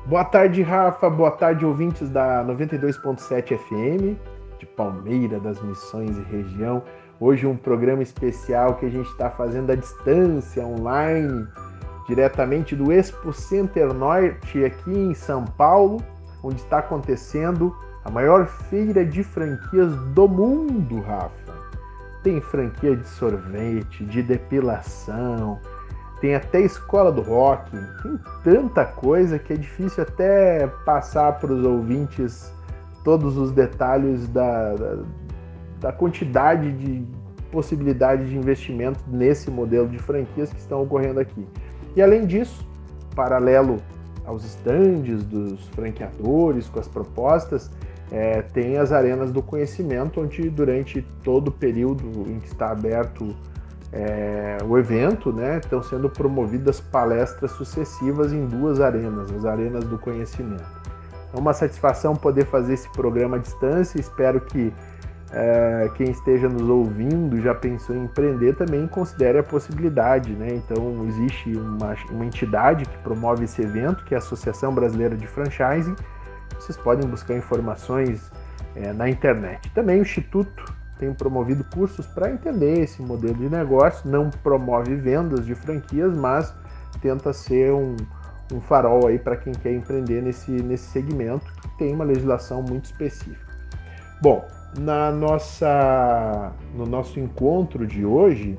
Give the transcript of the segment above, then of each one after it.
Boa tarde, Rafa. Boa tarde, ouvintes da 92.7 FM, de Palmeira das Missões e região. Hoje um programa especial que a gente está fazendo à distância, online, diretamente do Expo Center Norte, aqui em São Paulo, onde está acontecendo a maior feira de franquias do mundo, Rafa. Tem franquia de sorvete, de depilação, tem até escola do rock, tem tanta coisa que é difícil até passar para os ouvintes todos os detalhes da quantidade de possibilidade de investimento nesse modelo de franquias que estão ocorrendo aqui. E além disso, paralelo aos estandes dos franqueadores, com as propostas, tem as arenas do conhecimento, onde durante todo o período em que está aberto o evento, né, estão sendo promovidas palestras sucessivas em duas arenas, as arenas do conhecimento. É uma satisfação poder fazer esse programa à distância. Espero que quem esteja nos ouvindo já pensou em empreender também considere a possibilidade, né? Então existe uma entidade que promove esse evento, que é a Associação Brasileira de Franchising. Vocês podem buscar informações na internet. Também o Instituto tem promovido cursos para entender esse modelo de negócio, não promove vendas de franquias, mas tenta ser um farol aí para quem quer empreender nesse segmento, que tem uma legislação muito específica. Bom, no nosso encontro de hoje,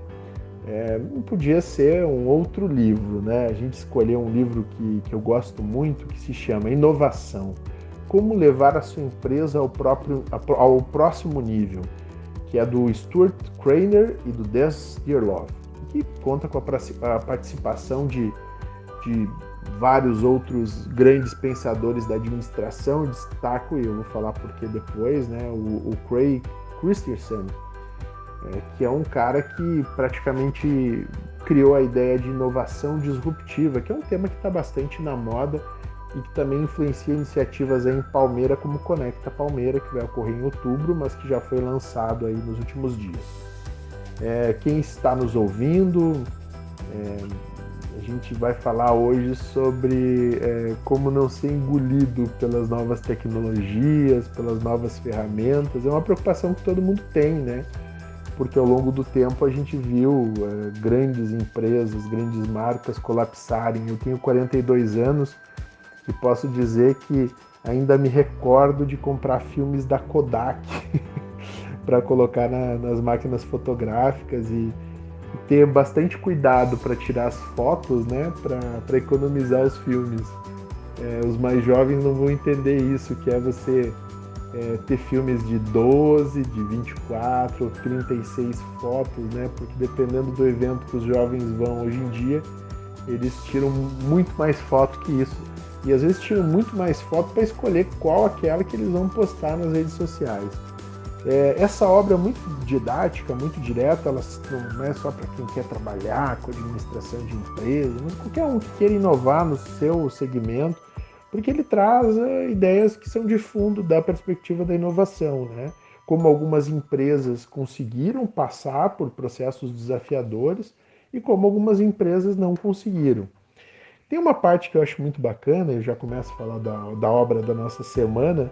não podia ser um outro livro, né? A gente escolheu um livro que eu gosto muito, que se chama Inovação: Como Levar a Sua Empresa ao Próximo Nível, que é do Stuart Craner e do Des Dearlove, que conta com a participação de vários outros grandes pensadores da administração. Eu destaco, e eu vou falar porque depois, né, o Craig Christensen, que é um cara que praticamente criou a ideia de inovação disruptiva, que é um tema que está bastante na moda e que também influencia iniciativas aí em Palmeira, como Conecta Palmeira, que vai ocorrer em outubro, mas que já foi lançado aí nos últimos dias. Quem está nos ouvindo, a gente vai falar hoje sobre como não ser engolido pelas novas tecnologias, pelas novas ferramentas. É uma preocupação que todo mundo tem, né? Porque ao longo do tempo a gente viu grandes empresas, grandes marcas colapsarem. Eu tenho 42 anos e posso dizer que ainda me recordo de comprar filmes da Kodak para colocar nas máquinas fotográficas e ter bastante cuidado para tirar as fotos, né, para economizar os filmes. Os mais jovens não vão entender isso, que é você ter filmes de 12, de 24 ou 36 fotos, né, porque dependendo do evento que os jovens vão hoje em dia, eles tiram muito mais foto que isso. E às vezes tiram muito mais foto para escolher qual aquela que eles vão postar nas redes sociais. Essa obra é muito didática, muito direta, ela não é só para quem quer trabalhar com administração de empresa, mas qualquer um que queira inovar no seu segmento, porque ele traz ideias que são de fundo da perspectiva da inovação, né? Como algumas empresas conseguiram passar por processos desafiadores e como algumas empresas não conseguiram. Tem uma parte que eu acho muito bacana, eu já começo a falar da obra da nossa semana,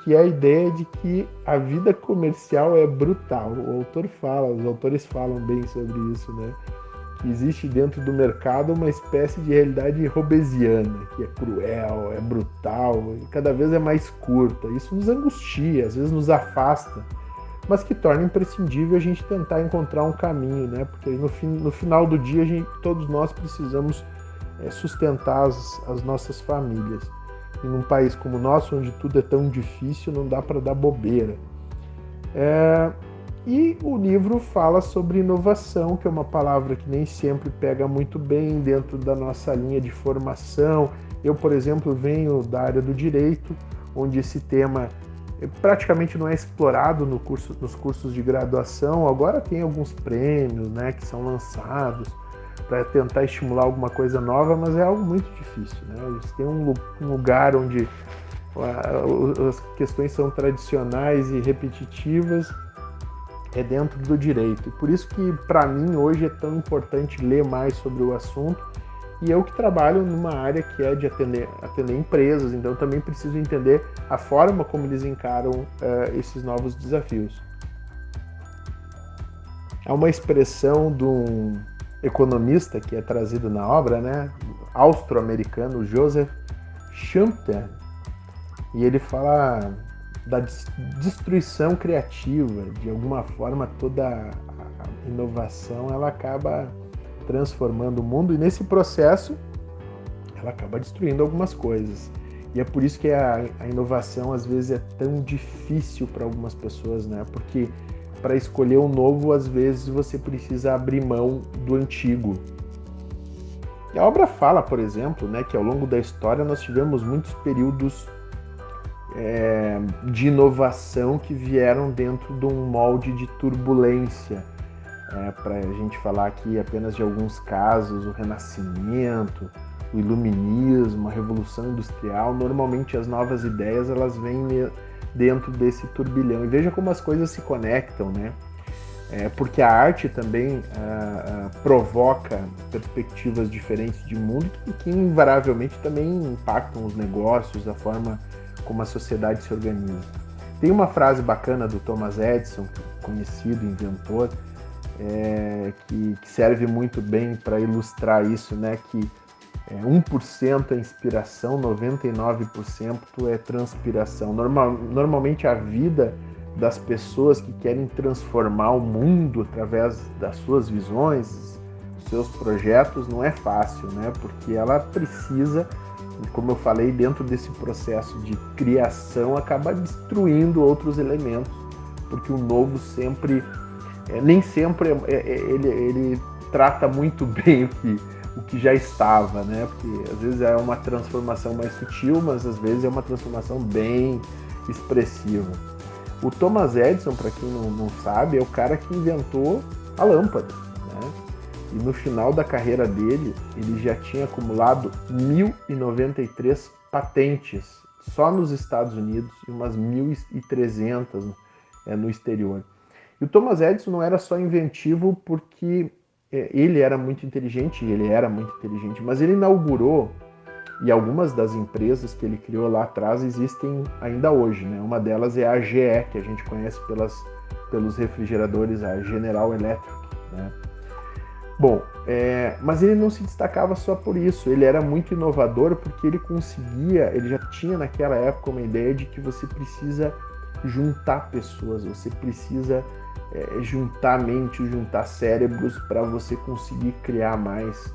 que é a ideia de que a vida comercial é brutal. Os autores falam bem sobre isso, né? Que existe dentro do mercado uma espécie de realidade hobbesiana, que é cruel, é brutal, e cada vez é mais curta. Isso nos angustia, às vezes nos afasta, mas que torna imprescindível a gente tentar encontrar um caminho, né? Porque no final do dia todos nós precisamos sustentar as nossas famílias. E num país como o nosso, onde tudo é tão difícil, não dá para dar bobeira. E o livro fala sobre inovação, que é uma palavra que nem sempre pega muito bem dentro da nossa linha de formação. Eu, por exemplo, venho da área do direito, onde esse tema praticamente não é explorado nos cursos de graduação. Agora tem alguns prêmios, né, que são lançados para tentar estimular alguma coisa nova, mas é algo muito difícil, né? Eles têm um lugar onde as questões são tradicionais e repetitivas, é dentro do direito. E por isso que, para mim, hoje é tão importante ler mais sobre o assunto e eu que trabalho numa área que é de atender empresas, então também preciso entender a forma como eles encaram esses novos desafios. Há uma expressão de um economista que é trazido na obra, né, austro-americano, Joseph Schumpeter, e ele fala da destruição criativa. De alguma forma, toda a inovação ela acaba transformando o mundo, e nesse processo ela acaba destruindo algumas coisas. E é por isso que a inovação às vezes é tão difícil para algumas pessoas, né? Porque para escolher o novo, às vezes você precisa abrir mão do antigo. E a obra fala, por exemplo, né, que ao longo da história nós tivemos muitos períodos de inovação que vieram dentro de um molde de turbulência. Para a gente falar aqui apenas de alguns casos, o Renascimento, o Iluminismo, a Revolução Industrial. Normalmente as novas ideias elas vêm dentro desse turbilhão. E veja como as coisas se conectam, né? Porque a arte também provoca perspectivas diferentes de mundo que invariavelmente também impactam os negócios, a forma como a sociedade se organiza. Tem uma frase bacana do Thomas Edison, conhecido inventor, que serve muito bem para ilustrar isso, né? Que 1% é inspiração, 99% é transpiração. Normalmente a vida das pessoas que querem transformar o mundo através das suas visões, dos seus projetos, não é fácil, né? Porque ela precisa, como eu falei, dentro desse processo de criação, acaba destruindo outros elementos, porque o novo sempre, nem sempre ele trata muito bem o que já estava, né? Porque às vezes é uma transformação mais sutil, mas às vezes é uma transformação bem expressiva. O Thomas Edison, para quem não sabe, é o cara que inventou a lâmpada, né? E no final da carreira dele, ele já tinha acumulado 1.093 patentes só nos Estados Unidos e umas 1.300 no exterior. E o Thomas Edison não era só inventivo porque ele era muito inteligente, mas ele inaugurou, e algumas das empresas que ele criou lá atrás existem ainda hoje, né? Uma delas é a GE, que a gente conhece pelos refrigeradores, a General Electric, né? Bom, mas ele não se destacava só por isso, ele era muito inovador porque ele já tinha naquela época uma ideia de que você precisa juntar pessoas, você precisa juntar mentes, juntar cérebros para você conseguir criar mais.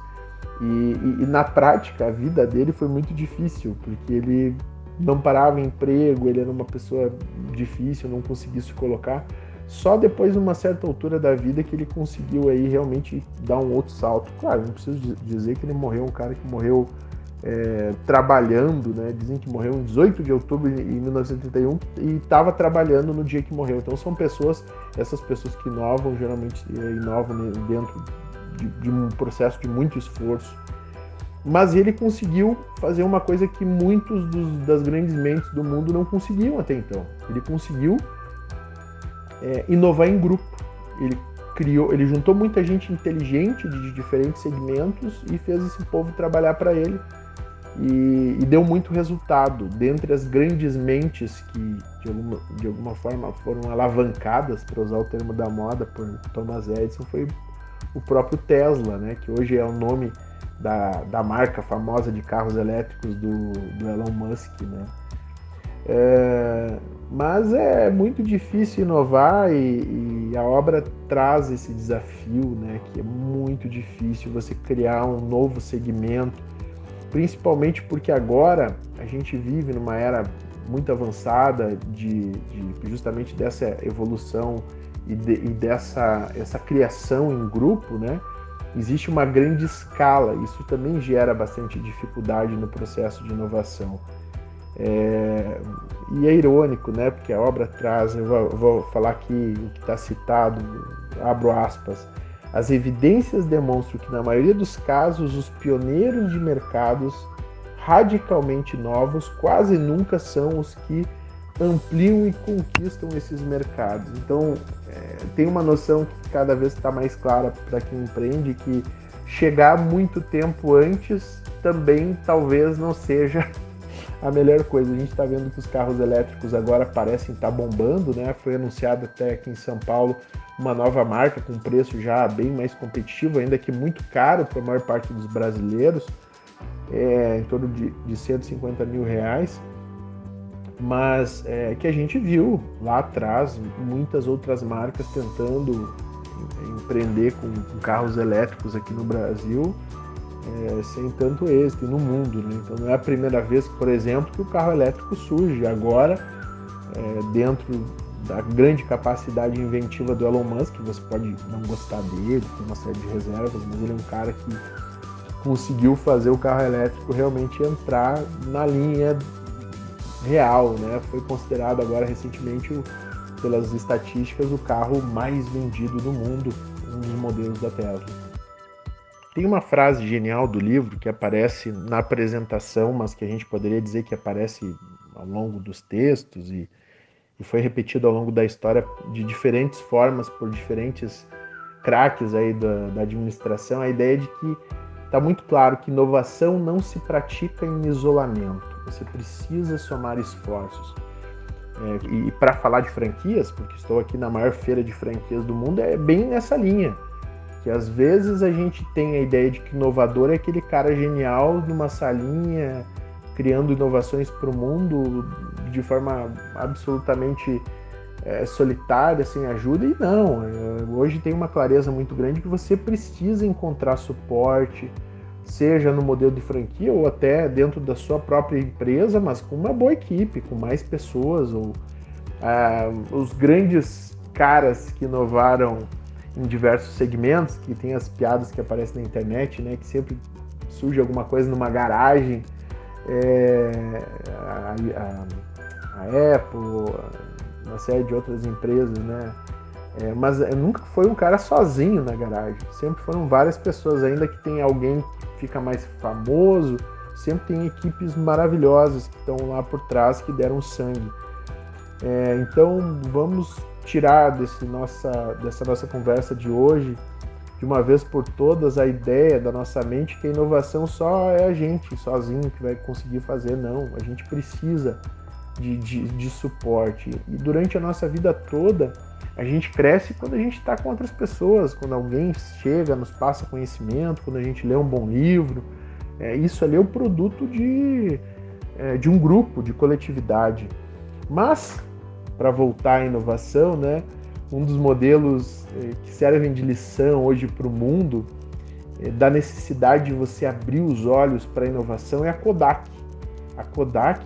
E na prática a vida dele foi muito difícil, porque ele não parava em emprego, ele era uma pessoa difícil, não conseguia se colocar. Só depois de uma certa altura da vida que ele conseguiu aí realmente dar um outro salto. Claro, não preciso dizer que ele morreu, um cara que morreu trabalhando, né? Dizem que morreu em 18 de outubro de 1931 e estava trabalhando no dia que morreu. Então são essas pessoas que inovam, geralmente inovam dentro de um processo de muito esforço. Mas ele conseguiu fazer uma coisa que muitos das grandes mentes do mundo não conseguiam até então. Ele conseguiu inovar em grupo. Ele juntou muita gente inteligente de diferentes segmentos e fez esse povo trabalhar para ele. E deu muito resultado. Dentre as grandes mentes que de alguma forma foram alavancadas, para usar o termo da moda, por Thomas Edison, foi o próprio Tesla, né? Que hoje é o nome da marca famosa de carros elétricos do Elon Musk, né? Mas é muito difícil inovar e a obra traz esse desafio, né? Que é muito difícil você criar um novo segmento, principalmente porque agora a gente vive numa era muito avançada justamente dessa evolução e dessa criação em grupo, né? Existe uma grande escala, isso também gera bastante dificuldade no processo de inovação. E é irônico, né? Porque a obra traz, eu vou falar aqui o que está citado, abro aspas, as evidências demonstram que na maioria dos casos os pioneiros de mercados radicalmente novos quase nunca são os que ampliam e conquistam esses mercados. Então, tem uma noção que cada vez está mais clara para quem empreende, que chegar muito tempo antes também talvez não seja a melhor coisa. A gente está vendo que os carros elétricos agora parecem estar bombando, né? Foi anunciado até aqui em São Paulo uma nova marca com preço já bem mais competitivo, ainda que muito caro para a maior parte dos brasileiros, em torno de R$150 mil, mas que a gente viu lá atrás muitas outras marcas tentando empreender com carros elétricos aqui no Brasil, sem tanto êxito, e no mundo, né? Então não é a primeira vez, por exemplo, que o carro elétrico surge agora, dentro da grande capacidade inventiva do Elon Musk. Você pode não gostar dele, tem uma série de reservas, mas ele é um cara que conseguiu fazer o carro elétrico realmente entrar na linha real, né? Foi considerado agora recentemente, pelas estatísticas, o carro mais vendido do mundo, um dos modelos da Tesla. Tem uma frase genial do livro que aparece na apresentação, mas que a gente poderia dizer que aparece ao longo dos textos e foi repetido ao longo da história de diferentes formas por diferentes craques aí da administração, a ideia de que está muito claro que inovação não se pratica em isolamento, você precisa somar esforços. E para falar de franquias, porque estou aqui na maior feira de franquias do mundo, é bem nessa linha, que às vezes a gente tem a ideia de que inovador é aquele cara genial numa salinha, criando inovações para o mundo de forma absolutamente solitária, sem ajuda, e não. Hoje tem uma clareza muito grande que você precisa encontrar suporte, seja no modelo de franquia ou até dentro da sua própria empresa, mas com uma boa equipe, com mais pessoas, ou os grandes caras que inovaram em diversos segmentos, que tem as piadas que aparecem na internet, né, que sempre surge alguma coisa numa garagem, a Apple, uma série de outras empresas, né? Mas nunca foi um cara sozinho na garagem, sempre foram várias pessoas, ainda que tem alguém que fica mais famoso, sempre tem equipes maravilhosas que estão lá por trás, que deram sangue. Então vamos tirar dessa nossa conversa de hoje, de uma vez por todas, a ideia da nossa mente que a inovação só é a gente sozinho que vai conseguir fazer. Não, a gente precisa de suporte, e durante a nossa vida toda a gente cresce quando a gente está com outras pessoas, quando alguém chega, nos passa conhecimento, quando a gente lê um bom livro. Isso ali é o produto de um grupo, de coletividade. Mas, para voltar à inovação, né, um dos modelos que servem de lição hoje para o mundo, da necessidade de você abrir os olhos para a inovação, é a Kodak. A Kodak,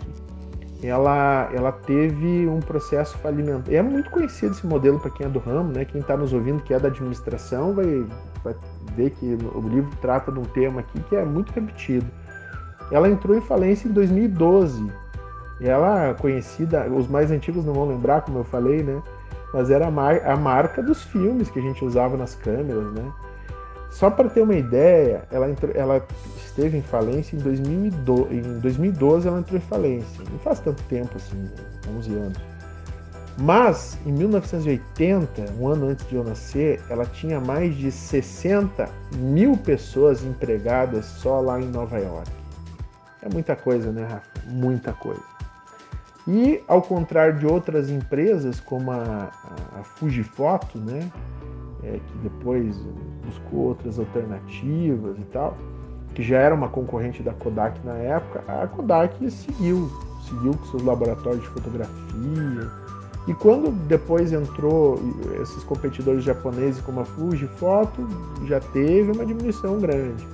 ela teve um processo falimentar. É muito conhecido esse modelo para quem é do ramo, né? Quem está nos ouvindo, que é da administração, vai ver que o livro trata de um tema aqui que é muito repetido. Ela entrou em falência em 2012. Ela, conhecida, os mais antigos não vão lembrar, como eu falei, né? Mas era a marca dos filmes que a gente usava nas câmeras, né? Só para ter uma ideia, ela esteve em falência em 2012. Em 2012 ela entrou em falência. Não faz tanto tempo assim, 11 anos. Mas, em 1980, um ano antes de eu nascer, ela tinha mais de 60 mil pessoas empregadas só lá em Nova York. É muita coisa, né, Rafa? Muita coisa. E, ao contrário de outras empresas, como a Fujifoto, né, que depois buscou outras alternativas e tal, que já era uma concorrente da Kodak na época, a Kodak seguiu com seus laboratórios de fotografia. E quando depois entrou esses competidores japoneses como a Fujifoto, já teve uma diminuição grande.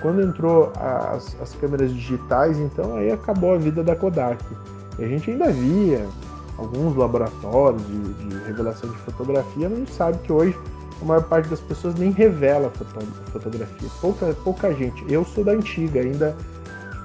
Quando entrou as câmeras digitais, então aí acabou a vida da Kodak. E a gente ainda via alguns laboratórios de revelação de fotografia, mas a gente sabe que hoje a maior parte das pessoas nem revela fotografia. Pouca gente. Eu sou da antiga, ainda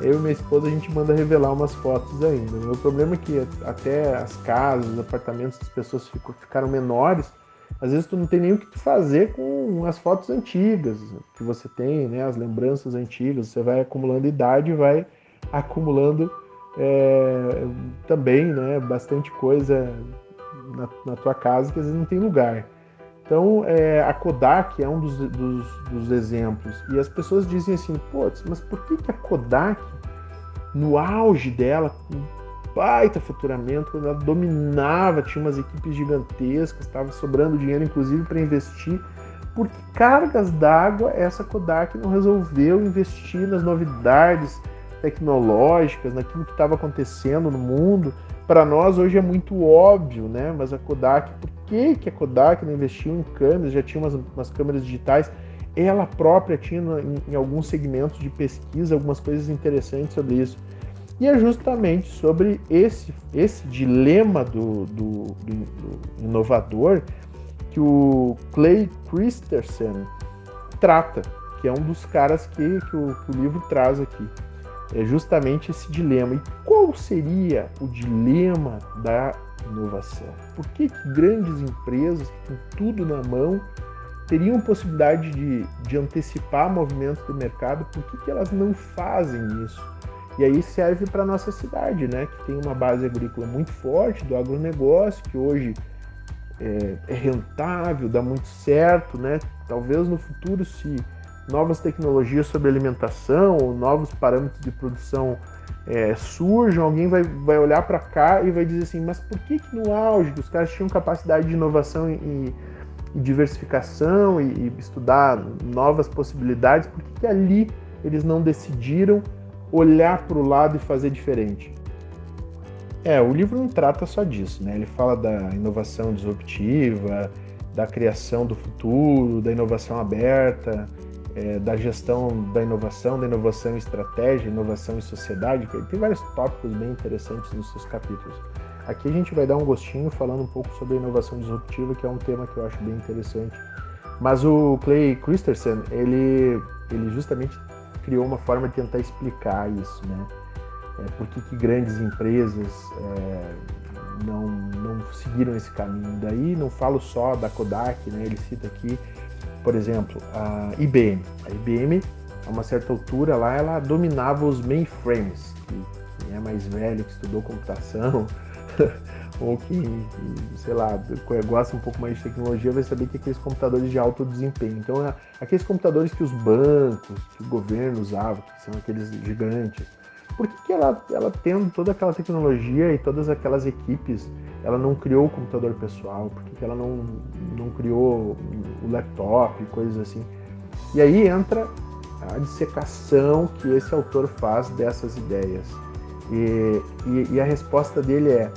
eu e minha esposa a gente manda revelar umas fotos ainda. O meu problema é que até as casas, os apartamentos das pessoas ficaram menores. Às vezes tu não tem nem o que tu fazer com as fotos antigas que você tem, né? As lembranças antigas. Você vai acumulando idade e vai acumulando também, né, bastante coisa na tua casa que às vezes não tem lugar. Então, a Kodak é um dos exemplos. E as pessoas dizem assim, putz, mas por que a Kodak, no auge dela, com baita faturamento, quando ela dominava, tinha umas equipes gigantescas, estava sobrando dinheiro, inclusive, para investir, por que cargas d'água essa Kodak não resolveu investir nas novidades tecnológicas, naquilo que estava acontecendo no mundo? Para nós hoje é muito óbvio, né? Mas a Kodak, por que a Kodak não investiu em câmeras? Já tinha umas câmeras digitais. Ela própria tinha em alguns segmentos de pesquisa algumas coisas interessantes sobre isso. E é justamente sobre esse dilema do inovador que o Clay Christensen trata, que é um dos caras que o livro traz aqui. É justamente esse dilema. E qual seria o dilema da inovação? Por que grandes empresas, com tudo na mão, teriam possibilidade de antecipar movimentos do mercado? Por que elas não fazem isso? E aí serve para a nossa cidade, né? Que tem uma base agrícola muito forte, do agronegócio, que hoje é rentável, dá muito certo, né? Talvez no futuro, se novas tecnologias sobre alimentação ou novos parâmetros de produção surjam, alguém vai olhar para cá e vai dizer assim, mas por que no auge os caras tinham capacidade de inovação e diversificação e estudar novas possibilidades, por que ali eles não decidiram olhar para o lado e fazer diferente? O livro não trata só disso, né? Ele fala da inovação disruptiva, da criação do futuro, da inovação aberta, da gestão da inovação em estratégia, inovação em sociedade. Tem vários tópicos bem interessantes nos seus capítulos. Aqui a gente vai dar um gostinho falando um pouco sobre a inovação disruptiva, que é um tema que eu acho bem interessante. Mas o Clay Christensen, ele justamente criou uma forma de tentar explicar isso, né? Por que grandes empresas não seguiram esse caminho. Daí não falo só da Kodak, né? Ele cita aqui, por exemplo, a IBM. A IBM, a uma certa altura lá, ela dominava os mainframes. Quem é mais velho, que estudou computação, ou que, sei lá, gosta um pouco mais de tecnologia, vai saber que aqueles computadores de alto desempenho. Então, aqueles computadores que os bancos, que o governo usava, que são aqueles gigantes, por que ela tendo toda aquela tecnologia e todas aquelas equipes, ela não criou o computador pessoal? Por que ela não criou o laptop e coisas assim? E aí entra a dissecação que esse autor faz dessas ideias. E a resposta dele é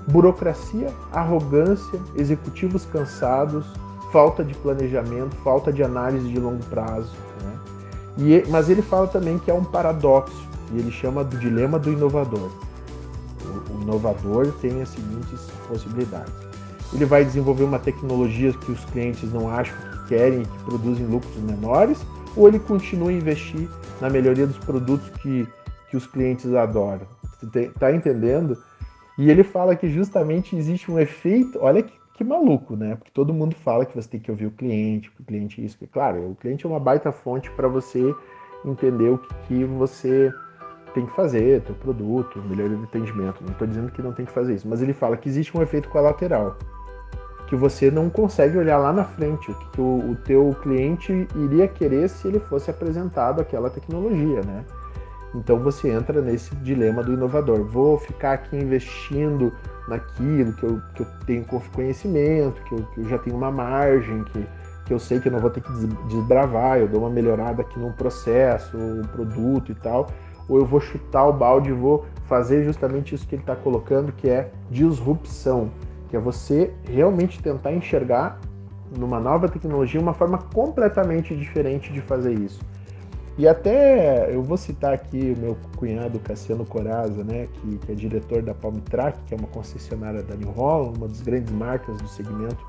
burocracia, arrogância, executivos cansados, falta de planejamento, falta de análise de longo prazo, né? Mas ele fala também que é um paradoxo, e ele chama do dilema do inovador. O inovador tem as seguintes possibilidades. Ele vai desenvolver uma tecnologia que os clientes não acham que querem e que produzem lucros menores, ou ele continua a investir na melhoria dos produtos que os clientes adoram. Tá entendendo? E ele fala que justamente existe um efeito, olha que maluco, né? Porque todo mundo fala que você tem que ouvir o cliente isso. Claro, o cliente é uma baita fonte para você entender o que você tem que fazer, teu produto, melhoria do atendimento. Não estou dizendo que não tem que fazer isso, mas ele fala que existe um efeito colateral, que você não consegue olhar lá na frente, o que o teu cliente iria querer se ele fosse apresentado aquela tecnologia, né? Então você entra nesse dilema do inovador. Vou ficar aqui investindo naquilo que eu tenho conhecimento, que eu já tenho uma margem, que eu sei que eu não vou ter que desbravar, eu dou uma melhorada aqui no processo, o produto e tal, ou eu vou chutar o balde e vou fazer justamente isso que ele está colocando, que é disrupção, que é você realmente tentar enxergar numa nova tecnologia uma forma completamente diferente de fazer isso. E até eu vou citar aqui o meu cunhado Cassiano Coraza, né, que é diretor da Palmitrack, que é uma concessionária da New Holland, uma das grandes marcas do segmento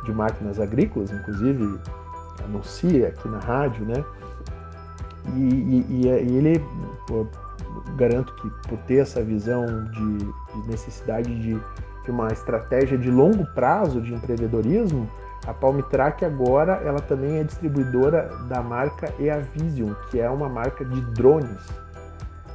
de máquinas agrícolas, inclusive anuncia aqui na rádio, né? E ele, garanto que por ter essa visão de necessidade de uma estratégia de longo prazo de empreendedorismo, a Palmitrack agora ela também é distribuidora da marca EaVision, que é uma marca de drones.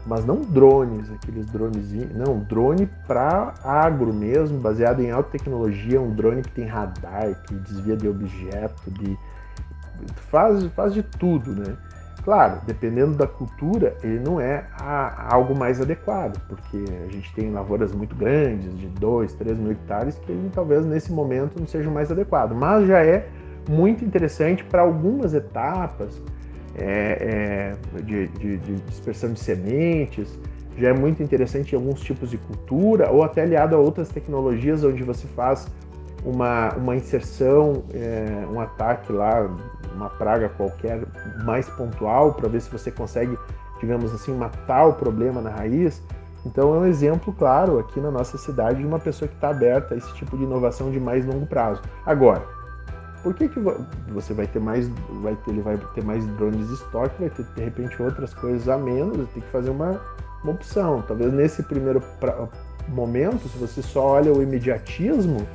mas não drones, aqueles dronezinhos, não, drone para agro mesmo, baseado em alta tecnologia, um drone que tem radar, que desvia de objeto, faz de tudo, né? Claro, dependendo da cultura, ele não é algo mais adequado, porque a gente tem lavouras muito grandes, de 2, 3 mil hectares, que ele talvez nesse momento não seja o mais adequado, mas já é muito interessante para algumas etapas de dispersão de sementes, já é muito interessante em alguns tipos de cultura, ou até aliado a outras tecnologias, onde você faz uma inserção, um ataque lá, uma praga qualquer mais pontual, para ver se você consegue, digamos assim, matar o problema na raiz. Então é um exemplo claro aqui na nossa cidade de uma pessoa que está aberta a esse tipo de inovação de mais longo prazo. Agora, por que você vai ter mais, ele vai ter mais drones de estoque, vai ter de repente outras coisas a menos, tem que fazer uma opção. Talvez nesse primeiro momento, se você só olha o imediatismo,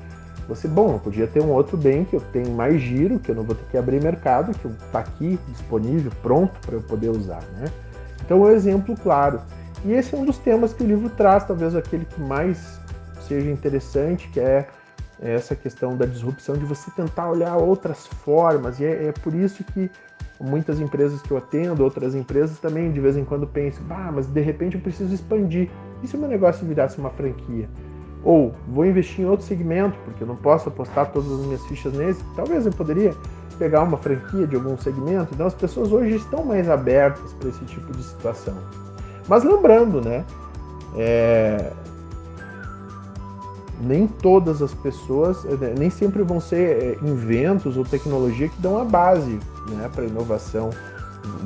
eu podia ter um outro bem que eu tenho mais giro, que eu não vou ter que abrir mercado, que está aqui disponível, pronto para eu poder usar, né? Então é um exemplo claro. E esse é um dos temas que o livro traz, talvez aquele que mais seja interessante, que é essa questão da disrupção, de você tentar olhar outras formas, e é por isso que muitas empresas que eu atendo, outras empresas também de vez em quando pensam, mas de repente eu preciso expandir. E se o meu negócio virasse uma franquia? Ou vou investir em outro segmento, porque eu não posso apostar todas as minhas fichas nesse. Talvez eu poderia pegar uma franquia de algum segmento. Então as pessoas hoje estão mais abertas para esse tipo de situação. Mas lembrando, né? Nem todas as pessoas, nem sempre vão ser inventos ou tecnologia que dão a base, né, para a inovação.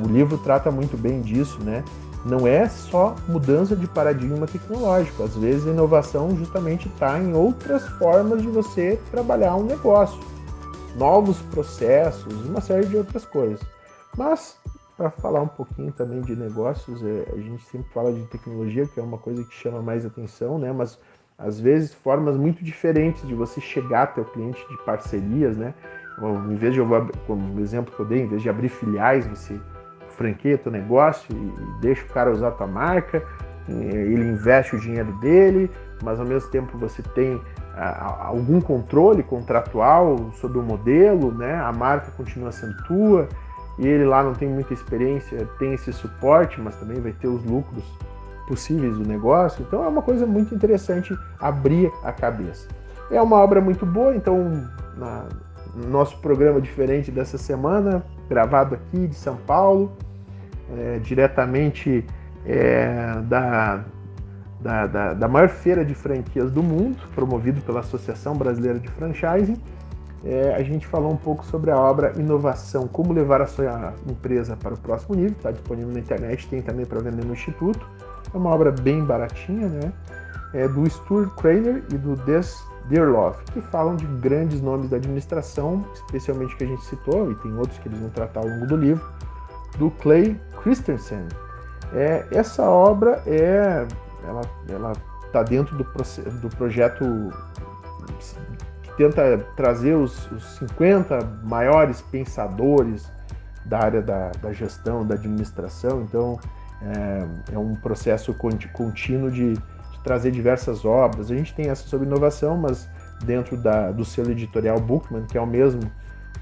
O livro trata muito bem disso, né? Não é só mudança de paradigma tecnológico. Às vezes a inovação justamente está em outras formas de você trabalhar um negócio, novos processos, uma série de outras coisas. Mas, para falar um pouquinho também de negócios, a gente sempre fala de tecnologia, que é uma coisa que chama mais atenção, né? Mas às vezes formas muito diferentes de você chegar até o cliente, de parcerias, né? Em vez de, como exemplo que eu dei, em vez de abrir filiais, você franqueia teu negócio e deixa o cara usar a tua marca, ele investe o dinheiro dele, mas ao mesmo tempo você tem algum controle contratual sobre o modelo, né? A marca continua sendo tua, e ele lá não tem muita experiência, tem esse suporte, mas também vai ter os lucros possíveis do negócio. Então é uma coisa muito interessante abrir a cabeça. É uma obra muito boa, então nosso programa diferente dessa semana, gravado aqui de São Paulo, diretamente da maior feira de franquias do mundo, promovido pela Associação Brasileira de Franchising. A gente falou um pouco sobre a obra Inovação, como levar a sua empresa para o próximo nível. Está disponível na internet, tem também para vender no Instituto. É uma obra bem baratinha, né? Do Stuart Craner e do Des Dearlove, que falam de grandes nomes da administração, especialmente que a gente citou, e tem outros que eles vão tratar ao longo do livro, do Clay Christensen. Essa obra ela está dentro do projeto que tenta trazer os 50 maiores pensadores da área da gestão, da administração. Então é um processo contínuo de trazer diversas obras. A gente tem essa sobre inovação, mas dentro do selo editorial Bookman, que é o mesmo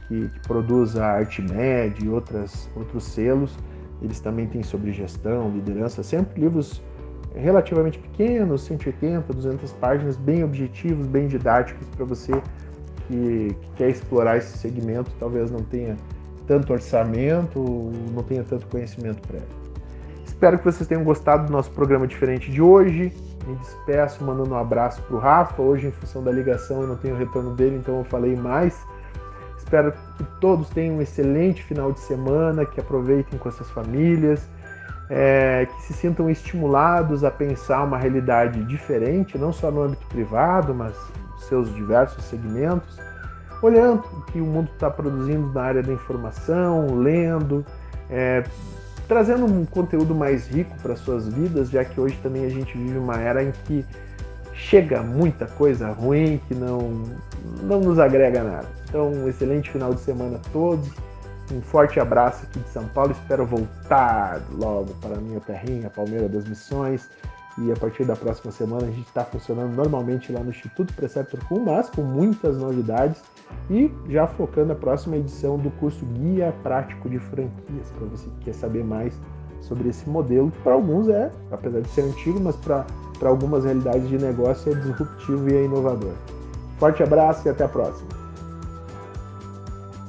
que produz a Artmed e outros selos, eles também têm sobre gestão, liderança, sempre livros relativamente pequenos, 180, 200 páginas, bem objetivos, bem didáticos, para você que quer explorar esse segmento, talvez não tenha tanto orçamento, não tenha tanto conhecimento prévio. Espero que vocês tenham gostado do nosso programa diferente de hoje. Me despeço mandando um abraço para o Rafa. Hoje, em função da ligação, eu não tenho retorno dele, então eu falei mais. Espero que todos tenham um excelente final de semana, que aproveitem com essas famílias, que se sintam estimulados a pensar uma realidade diferente, não só no âmbito privado, mas nos seus diversos segmentos, olhando o que o mundo está produzindo na área da informação, lendo, trazendo um conteúdo mais rico para suas vidas, já que hoje também a gente vive uma era em que chega muita coisa ruim que não nos agrega nada. Então, um excelente final de semana a todos Um forte abraço aqui de São Paulo. Espero voltar logo para a minha terrinha, Palmeira das Missões. E a partir da próxima semana a gente está funcionando normalmente lá no Instituto Preceptor Kun, mas com muitas novidades. E já focando a próxima edição do curso Guia Prático de Franquias, para você que quer saber mais sobre esse modelo, que para alguns apesar de ser antigo, mas para algumas realidades de negócio é disruptivo e é inovador. Forte abraço e até a próxima!